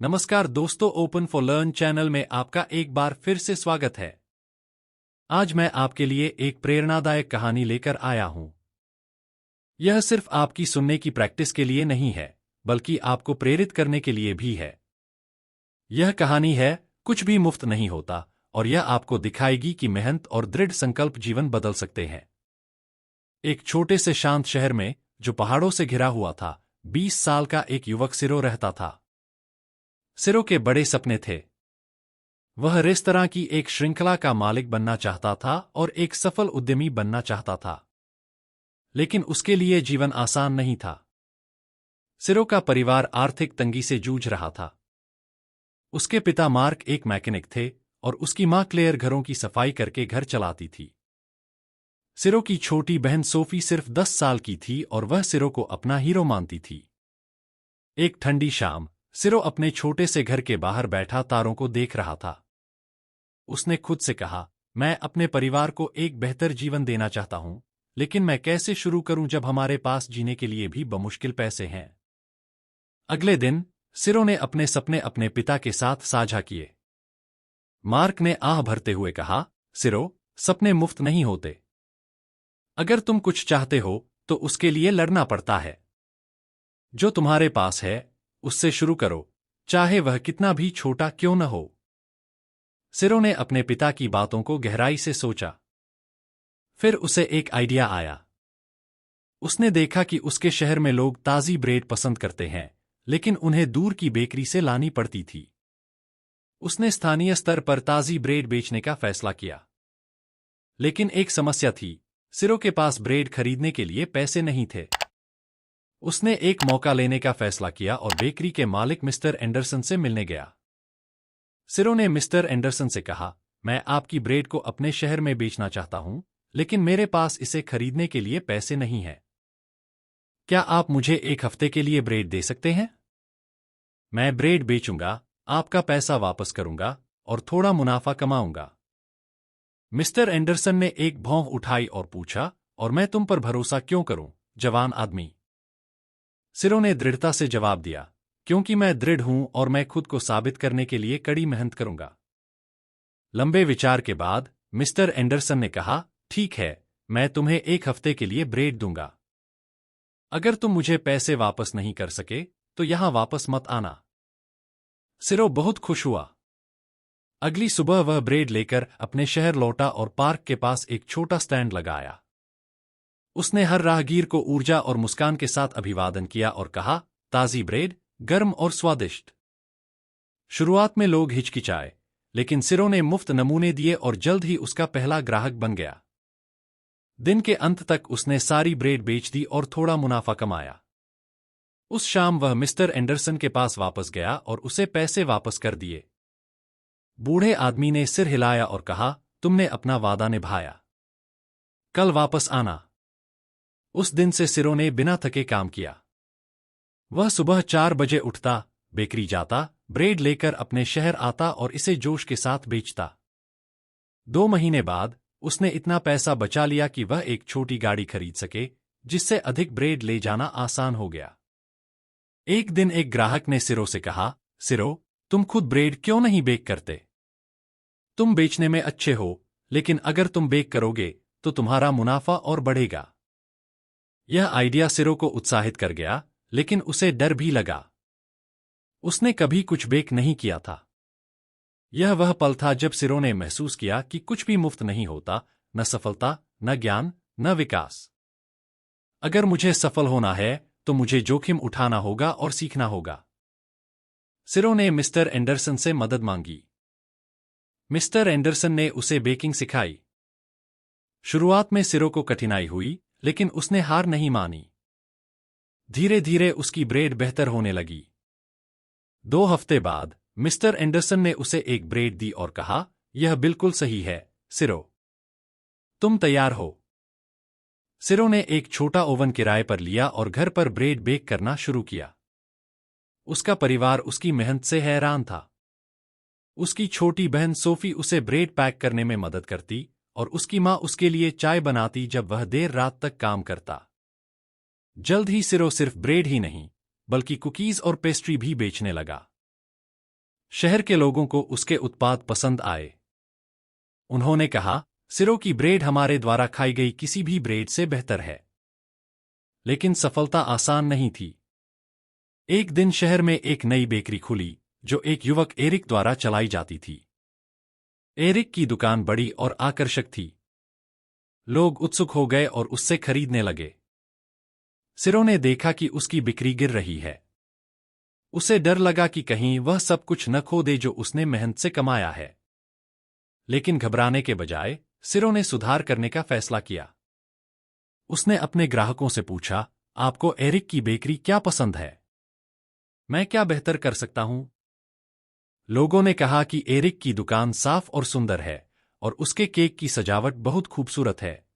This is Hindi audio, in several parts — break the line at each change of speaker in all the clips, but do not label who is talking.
नमस्कार दोस्तों, ओपन फॉर लर्न चैनल में आपका एक बार फिर से स्वागत है। आज मैं आपके लिए एक प्रेरणादायक कहानी लेकर आया हूं। यह सिर्फ आपकी सुनने की प्रैक्टिस के लिए नहीं है, बल्कि आपको प्रेरित करने के लिए भी है। यह कहानी है कुछ भी मुफ्त नहीं होता, और यह आपको दिखाएगी कि मेहनत और दृढ़ संकल्प जीवन बदल सकते हैं। एक छोटे से शांत शहर में, जो पहाड़ों से घिरा हुआ था, 20 साल का एक युवक सिरो रहता था। सिरो के बड़े सपने थे। वह रेस्तरां की एक श्रृंखला का मालिक बनना चाहता था और एक सफल उद्यमी बनना चाहता था। लेकिन उसके लिए जीवन आसान नहीं था। सिरो का परिवार आर्थिक तंगी से जूझ रहा था। उसके पिता मार्क एक मैकेनिक थे और उसकी मां क्लेयर घरों की सफाई करके घर चलाती थी। सिरो की छोटी बहन सोफी सिर्फ 10 साल की थी और वह सिरो को अपना हीरो मानती थी। एक ठंडी शाम, सिरो अपने छोटे से घर के बाहर बैठा तारों को देख रहा था। उसने खुद से कहा, मैं अपने परिवार को एक बेहतर जीवन देना चाहता हूं, लेकिन मैं कैसे शुरू करूं जब हमारे पास जीने के लिए भी बमुश्किल पैसे हैं। अगले दिन, सिरो ने अपने सपने अपने पिता के साथ साझा किए। मार्क ने आह भरते हुए कहा, सिरो, सपने मुफ्त नहीं होते। अगर तुम कुछ चाहते हो, तो उसके लिए लड़ना पड़ता है। जो तुम्हारे पास है, उससे शुरू करो, चाहे वह कितना भी छोटा क्यों न हो। सिरो ने अपने पिता की बातों को गहराई से सोचा। फिर उसे एक आइडिया आया। उसने देखा कि उसके शहर में लोग ताज़ी ब्रेड पसंद करते हैं, लेकिन उन्हें दूर की बेकरी से लानी पड़ती थी। उसने स्थानीय स्तर पर ताज़ी ब्रेड बेचने का फैसला किया। लेकिन एक समस्या थी, सिरो के पास ब्रेड खरीदने के लिए पैसे नहीं थे। उसने एक मौका लेने का फैसला किया और बेकरी के मालिक मिस्टर एंडरसन से मिलने गया। सिरो ने मिस्टर एंडरसन से कहा, मैं आपकी ब्रेड को अपने शहर में बेचना चाहता हूं, लेकिन मेरे पास इसे खरीदने के लिए पैसे नहीं हैं। क्या आप मुझे एक हफ्ते के लिए ब्रेड दे सकते हैं? मैं ब्रेड बेचूंगा, आपका पैसा वापस करूंगा और थोड़ा मुनाफा कमाऊंगा। मिस्टर एंडरसन ने एक भौं उठाई और पूछा, और मैं तुम पर भरोसा क्यों करूं, जवान आदमी? सिरो ने दृढ़ता से जवाब दिया, क्योंकि मैं दृढ़ हूं और मैं खुद को साबित करने के लिए कड़ी मेहनत करूंगा। लंबे विचार के बाद मिस्टर एंडरसन ने कहा, ठीक है, मैं तुम्हें एक हफ्ते के लिए ब्रेड दूंगा। अगर तुम मुझे पैसे वापस नहीं कर सके, तो यहां वापस मत आना। सिरो बहुत खुश हुआ। अगली सुबह वह ब्रेड लेकर अपने शहर लौटा और पार्क के पास एक छोटा स्टैंड लगाया। उसने हर राहगीर को ऊर्जा और मुस्कान के साथ अभिवादन किया और कहा, ताज़ी ब्रेड, गर्म और स्वादिष्ट। शुरुआत में लोग हिचकिचाए, लेकिन सिरो ने मुफ्त नमूने दिए और जल्द ही उसका पहला ग्राहक बन गया। दिन के अंत तक उसने सारी ब्रेड बेच दी और थोड़ा मुनाफा कमाया। उस शाम वह मिस्टर एंडरसन के पास वापस गया और उसे पैसे वापस कर दिए। बूढ़े आदमी ने सिर हिलाया और कहा, तुमने अपना वादा निभाया। कल वापस आना। उस दिन से सिरो ने बिना थके काम किया। वह सुबह 4 बजे उठता, बेकरी जाता, ब्रेड लेकर अपने शहर आता और इसे जोश के साथ बेचता। 2 महीने बाद उसने इतना पैसा बचा लिया कि वह एक छोटी गाड़ी खरीद सके, जिससे अधिक ब्रेड ले जाना आसान हो गया। एक दिन एक ग्राहक ने सिरो से कहा, सिरो, तुम खुद ब्रेड क्यों नहीं बेक करते? तुम बेचने में अच्छे हो, लेकिन अगर तुम बेक करोगे, तो तुम्हारा मुनाफा और बढ़ेगा। यह आइडिया सिरो को उत्साहित कर गया, लेकिन उसे डर भी लगा। उसने कभी कुछ बेक नहीं किया था। यह वह पल था जब सिरो ने महसूस किया कि कुछ भी मुफ्त नहीं होता, न सफलता, न ज्ञान, न विकास। अगर मुझे सफल होना है, तो मुझे जोखिम उठाना होगा और सीखना होगा। सिरो ने मिस्टर एंडरसन से मदद मांगी। मिस्टर एंडरसन ने उसे बेकिंग सिखाई। शुरुआत में सिरो को कठिनाई हुई, लेकिन उसने हार नहीं मानी। धीरे धीरे उसकी ब्रेड बेहतर होने लगी। 2 हफ्ते बाद मिस्टर एंडरसन ने उसे एक ब्रेड दी और कहा, यह बिल्कुल सही है, सिरो। तुम तैयार हो। सिरो ने एक छोटा ओवन किराए पर लिया और घर पर ब्रेड बेक करना शुरू किया। उसका परिवार उसकी मेहनत से हैरान था। उसकी छोटी बहन सोफी उसे ब्रेड पैक करने में मदद करती, और उसकी मां उसके लिए चाय बनाती जब वह देर रात तक काम करता। जल्द ही सिरो सिर्फ ब्रेड ही नहीं, बल्कि कुकीज और पेस्ट्री भी बेचने लगा। शहर के लोगों को उसके उत्पाद पसंद आए। उन्होंने कहा, सिरो की ब्रेड हमारे द्वारा खाई गई किसी भी ब्रेड से बेहतर है। लेकिन सफलता आसान नहीं थी। एक दिन शहर में एक नई बेकरी खुली, जो एक युवक एरिक द्वारा चलाई जाती थी। एरिक की दुकान बड़ी और आकर्षक थी। लोग उत्सुक हो गए और उससे खरीदने लगे। सिरो ने देखा कि उसकी बिक्री गिर रही है। उसे डर लगा कि कहीं वह सब कुछ न खो दे जो उसने मेहनत से कमाया है। लेकिन घबराने के बजाय सिरो ने सुधार करने का फैसला किया। उसने अपने ग्राहकों से पूछा, आपको एरिक की बेकरी क्या पसंद है? मैं क्या बेहतर कर सकता हूं? लोगों ने कहा कि एरिक की दुकान साफ और सुंदर है और उसके केक की सजावट बहुत खूबसूरत है।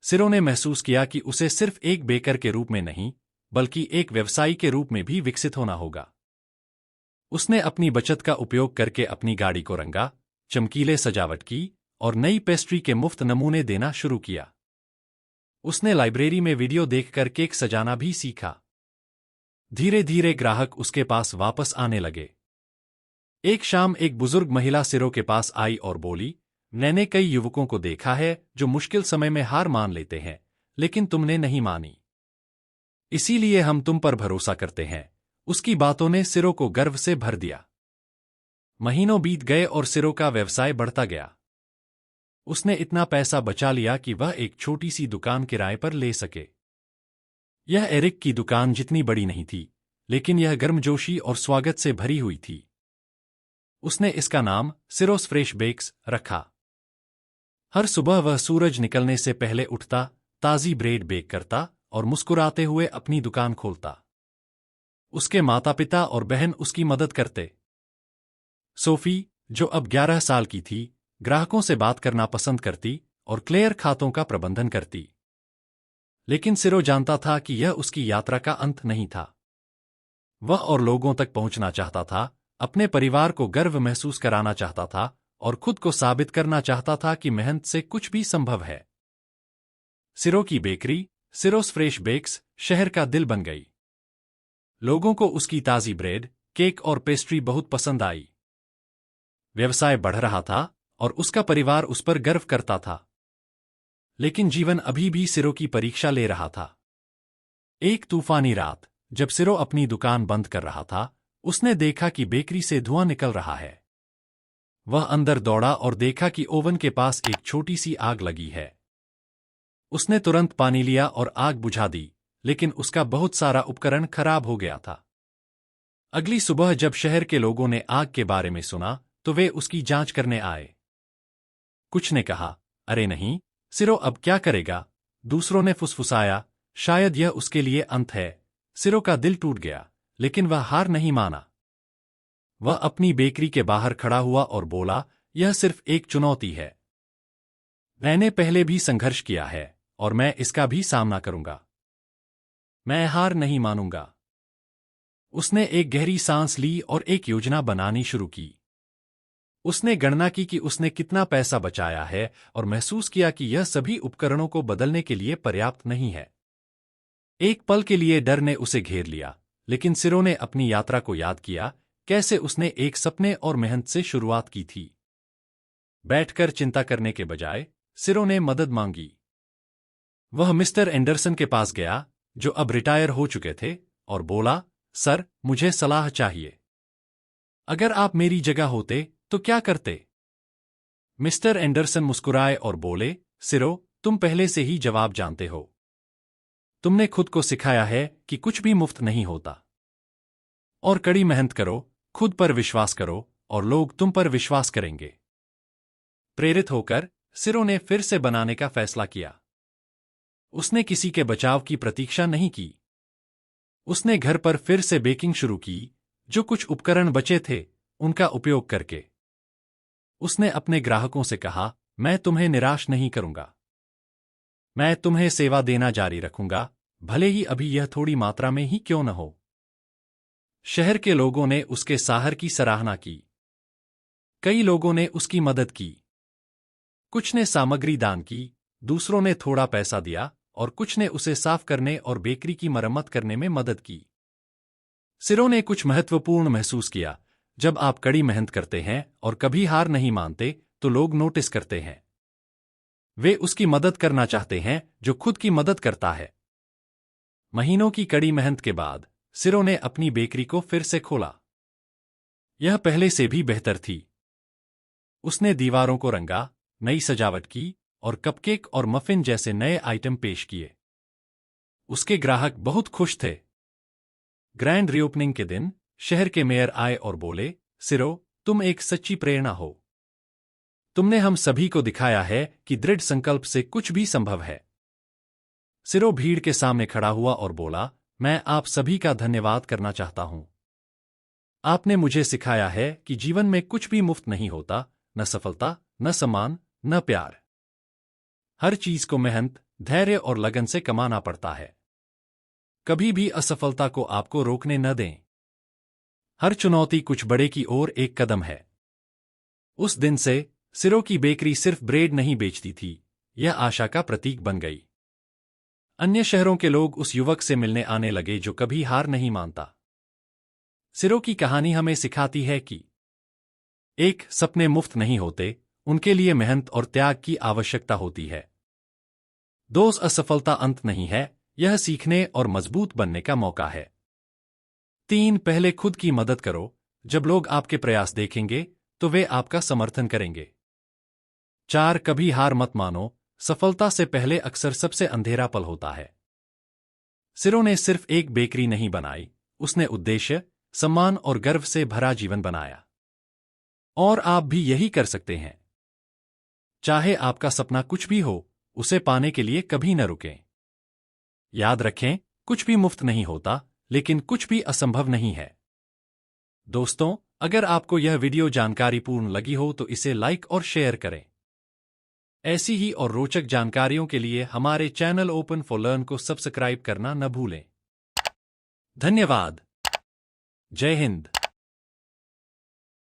सिरो ने महसूस किया कि उसे सिर्फ एक बेकर के रूप में नहीं, बल्कि एक व्यवसायी के रूप में भी विकसित होना होगा। उसने अपनी बचत का उपयोग करके अपनी गाड़ी को रंगा, चमकीले सजावट की और नई पेस्ट्री के मुफ्त नमूने देना शुरू किया। उसने लाइब्रेरी में वीडियो देखकर केक सजाना भी सीखा। धीरे धीरे ग्राहक उसके पास वापस आने लगे। एक शाम एक बुजुर्ग महिला सिरो के पास आई और बोली, मैंने कई युवकों को देखा है जो मुश्किल समय में हार मान लेते हैं, लेकिन तुमने नहीं मानी। इसीलिए हम तुम पर भरोसा करते हैं। उसकी बातों ने सिरो को गर्व से भर दिया। महीनों बीत गए और सिरो का व्यवसाय बढ़ता गया। उसने इतना पैसा बचा लिया कि वह एक छोटी सी दुकान किराए पर ले सके। यह एरिक की दुकान जितनी बड़ी नहीं थी, लेकिन यह गर्मजोशी और स्वागत से भरी हुई थी। उसने इसका नाम सिरोस फ्रेश बेक्स रखा। हर सुबह वह सूरज निकलने से पहले उठता, ताजी ब्रेड बेक करता और मुस्कुराते हुए अपनी दुकान खोलता। उसके माता पिता और बहन उसकी मदद करते। सोफी, जो अब 11 साल की थी, ग्राहकों से बात करना पसंद करती और क्लेयर खातों का प्रबंधन करती। लेकिन सिरो जानता था कि यह उसकी यात्रा का अंत नहीं था। वह और लोगों तक पहुंचना चाहता था, अपने परिवार को गर्व महसूस कराना चाहता था और खुद को साबित करना चाहता था कि मेहनत से कुछ भी संभव है। सिरो की बेकरी, सिरोस फ्रेश बेक्स, शहर का दिल बन गई। लोगों को उसकी ताजी ब्रेड, केक और पेस्ट्री बहुत पसंद आई। व्यवसाय बढ़ रहा था और उसका परिवार उस पर गर्व करता था। लेकिन जीवन अभी भी सिरो की परीक्षा ले रहा था। एक तूफानी रात, जब सिरो अपनी दुकान बंद कर रहा था, उसने देखा कि बेकरी से धुआं निकल रहा है। वह अंदर दौड़ा और देखा कि ओवन के पास एक छोटी सी आग लगी है। उसने तुरंत पानी लिया और आग बुझा दी, लेकिन उसका बहुत सारा उपकरण खराब हो गया था। अगली सुबह जब शहर के लोगों ने आग के बारे में सुना, तो वे उसकी जांच करने आए। कुछ ने कहा, अरे नहीं, सिरो अब क्या करेगा? दूसरों ने फुसफुसाया, शायद यह उसके लिए अंत है। सिरो का दिल टूट गया, लेकिन वह हार नहीं माना। वह अपनी बेकरी के बाहर खड़ा हुआ और बोला, यह सिर्फ एक चुनौती है। मैंने पहले भी संघर्ष किया है और मैं इसका भी सामना करूंगा। मैं हार नहीं मानूंगा। उसने एक गहरी सांस ली और एक योजना बनानी शुरू की। उसने गणना की कि उसने कितना पैसा बचाया है और महसूस किया कि यह सभी उपकरणों को बदलने के लिए पर्याप्त नहीं है। एक पल के लिए डर ने उसे घेर लिया, लेकिन सिरो ने अपनी यात्रा को याद किया, कैसे उसने एक सपने और मेहनत से शुरुआत की थी। बैठकर चिंता करने के बजाय सिरो ने मदद मांगी। वह मिस्टर एंडरसन के पास गया, जो अब रिटायर हो चुके थे, और बोला, सर, मुझे सलाह चाहिए। अगर आप मेरी जगह होते तो क्या करते? मिस्टर एंडरसन मुस्कुराए और बोले, सिरो, तुम पहले से ही जवाब जानते हो। तुमने खुद को सिखाया है कि कुछ भी मुफ्त नहीं होता। और कड़ी मेहनत करो, खुद पर विश्वास करो, और लोग तुम पर विश्वास करेंगे। प्रेरित होकर सिरो ने फिर से बनाने का फैसला किया। उसने किसी के बचाव की प्रतीक्षा नहीं की। उसने घर पर फिर से बेकिंग शुरू की, जो कुछ उपकरण बचे थे, उनका उपयोग करके। उसने अपने ग्राहकों से कहा, मैं तुम्हें निराश नहीं करूंगा। मैं तुम्हें सेवा देना जारी रखूंगा, भले ही अभी यह थोड़ी मात्रा में ही क्यों न हो। शहर के लोगों ने उसके साहस की सराहना की। कई लोगों ने उसकी मदद की। कुछ ने सामग्री दान की, दूसरों ने थोड़ा पैसा दिया और कुछ ने उसे साफ करने और बेकरी की मरम्मत करने में मदद की। सिरो ने कुछ महत्वपूर्ण महसूस किया, जब आप कड़ी मेहनत करते हैं और कभी हार नहीं मानते तो लोग नोटिस करते हैं। वे उसकी मदद करना चाहते हैं जो खुद की मदद करता है। महीनों की कड़ी मेहनत के बाद सिरो ने अपनी बेकरी को फिर से खोला। यह पहले से भी बेहतर थी। उसने दीवारों को रंगा, नई सजावट की और कपकेक और मफिन जैसे नए आइटम पेश किए। उसके ग्राहक बहुत खुश थे। ग्रैंड रीओपनिंग के दिन शहर के मेयर आए और बोले, सिरो, तुम एक सच्ची प्रेरणा हो। तुमने हम सभी को दिखाया है कि दृढ़ संकल्प से कुछ भी संभव है। सिरो भीड़ के सामने खड़ा हुआ और बोला, मैं आप सभी का धन्यवाद करना चाहता हूं। आपने मुझे सिखाया है कि जीवन में कुछ भी मुफ्त नहीं होता, न सफलता, न सम्मान, न प्यार। हर चीज को मेहनत, धैर्य और लगन से कमाना पड़ता है। कभी भी असफलता को आपको रोकने न दें। हर चुनौती कुछ बड़े की ओर एक कदम है। उस दिन से सिरो की बेकरी सिर्फ ब्रेड नहीं बेचती थी, यह आशा का प्रतीक बन गई। अन्य शहरों के लोग उस युवक से मिलने आने लगे जो कभी हार नहीं मानता। सिरो की कहानी हमें सिखाती है कि एक, सपने मुफ्त नहीं होते, उनके लिए मेहनत और त्याग की आवश्यकता होती है। दो, असफलता अंत नहीं है, यह सीखने और मजबूत बनने का मौका है। तीन, पहले खुद की मदद करो, जब लोग आपके प्रयास देखेंगे तो वे आपका समर्थन करेंगे। चार, कभी हार मत मानो, सफलता से पहले अक्सर सबसे अंधेरा पल होता है। सिरो ने सिर्फ एक बेकरी नहीं बनाई, उसने उद्देश्य, सम्मान और गर्व से भरा जीवन बनाया। और आप भी यही कर सकते हैं। चाहे आपका सपना कुछ भी हो, उसे पाने के लिए कभी न रुकें। याद रखें, कुछ भी मुफ्त नहीं होता, लेकिन कुछ भी असंभव नहीं है। दोस्तों, अगर आपको यह वीडियो जानकारीपूर्ण लगी हो तो इसे लाइक और शेयर करें। ऐसी ही और रोचक जानकारियों के लिए हमारे चैनल ओपन फॉर लर्न को सब्सक्राइब करना न भूलें। धन्यवाद। जय हिंद।